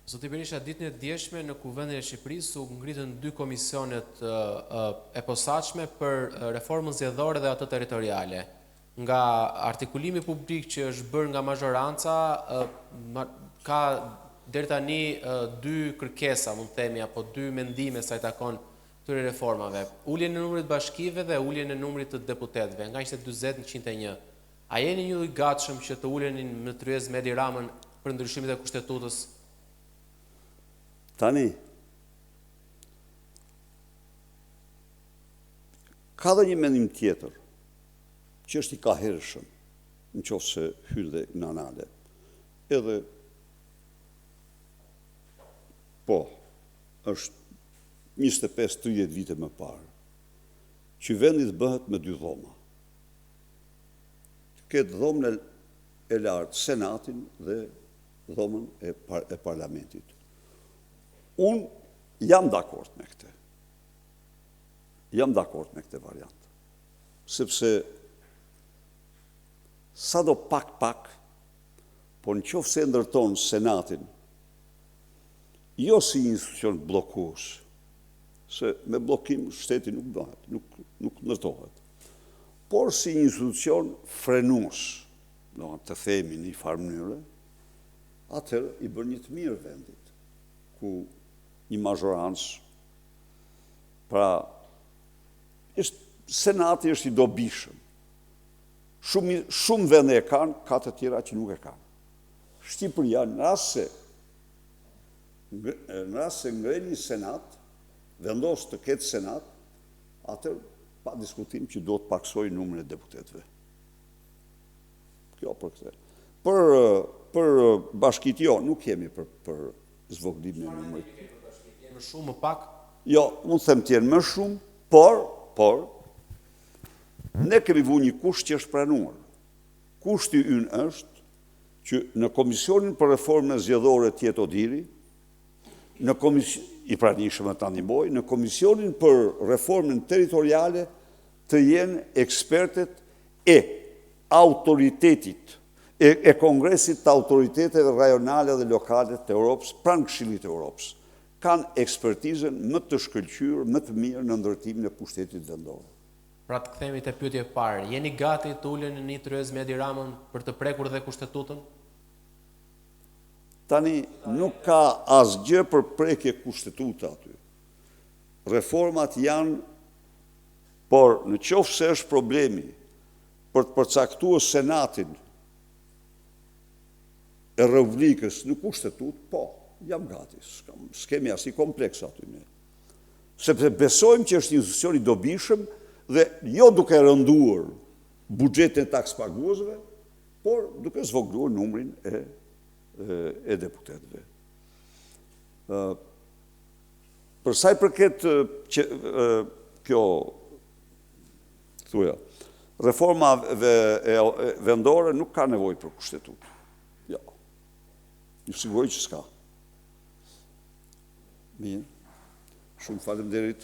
Zoti Berisha, ditën e djeshme në Kuvendin e Shqipërisë u ngritën 2 komisionet e posaçme për reformën zgjedhore dhe atë territoriale. Nga artikulimi publik që është bërë nga mazhoranca, ka deri tani 2 kërkesa, mund të themi, apo 2 mendime sa i takon këtyre reformave. Uljen e numrit bashkive dhe uljen e numrit të deputetëve, nga ishte 40 në 101. A jeni ju i gatshëm që të ulenin në tryez me Edi Ramën për ndryshimet e kushtetutës? Tani, ka dhe një mendim tjetër, që është i kaherëshëm, në qoftë se hyrë dhe në anale. Edhe, po, është 25-30 vite më parë, që vendit bëhet me 2 dhoma. Këtë dhomën e lartë, senatin dhe dhomën e parlamentit. Unë jam dakord me këte. Jam dakord me këte variant. Sepse sa do pak, po në qoftë se ndërton senatin, jo si një institucion blokues, se me blokim shteti nuk bëhet, nuk ndërtohet, por si një institucion frenues, të themi një farë mënyre, atëherë i bën një të mirë vendit, ku një mazhorancë, pra, senati është i dobishëm. Shumë vende e kanë, ka të tjera që nuk e kanë. Shqipëria, në rast se ngren një senat, vendos të ketë senat, atër pa diskutim që do të paksoj numrin e deputetëve. Kjo për këtë. Për bashkit jo, nuk jemi për zvoglim e numrit. Më shumë, më pak? Jo, unë them tjenë më shumë, por, ne kemi vu një kusht që është pranuar. Kushti ynë është që në Komisionin për Reformën Zgjedhore tjetë Odiri, i pranishëm e tani boj, në Komisionin për Reformën Territoriale të jenë ekspertet e autoritetit, e Kongresit të autoriteteve rajonale dhe lokale të Europës, pranë Këshillit të Europës. Kanë ekspertizën më të shkëlqyrë, më të mirë në ndërtimin e pushtetit vendor. Pra të kthehemi te pyetja e parë, jeni gati të uleni në një tryez me Edi Ramën për të prekur dhe kushtetutën? Tani nuk ka asgjë për prekje kushtetuta aty. Reformat janë, por në qoftë se është problemi për të përcaktuar senatin e Republikës në kushtetut, po, jam gati, s'kemi as i kompleks aty ne. Sepse besojmë që është një institucion i dobishëm dhe jo duke rënduar buxhetin e takspaguesve, por duke zvogluar numrin e deputetëve. Për sa i përket kjo thuja, reforma vendore nuk ka nevojë për kushtetut. Jo. Ju siguroj që s'ka. Mirë. Shumë faleminderit.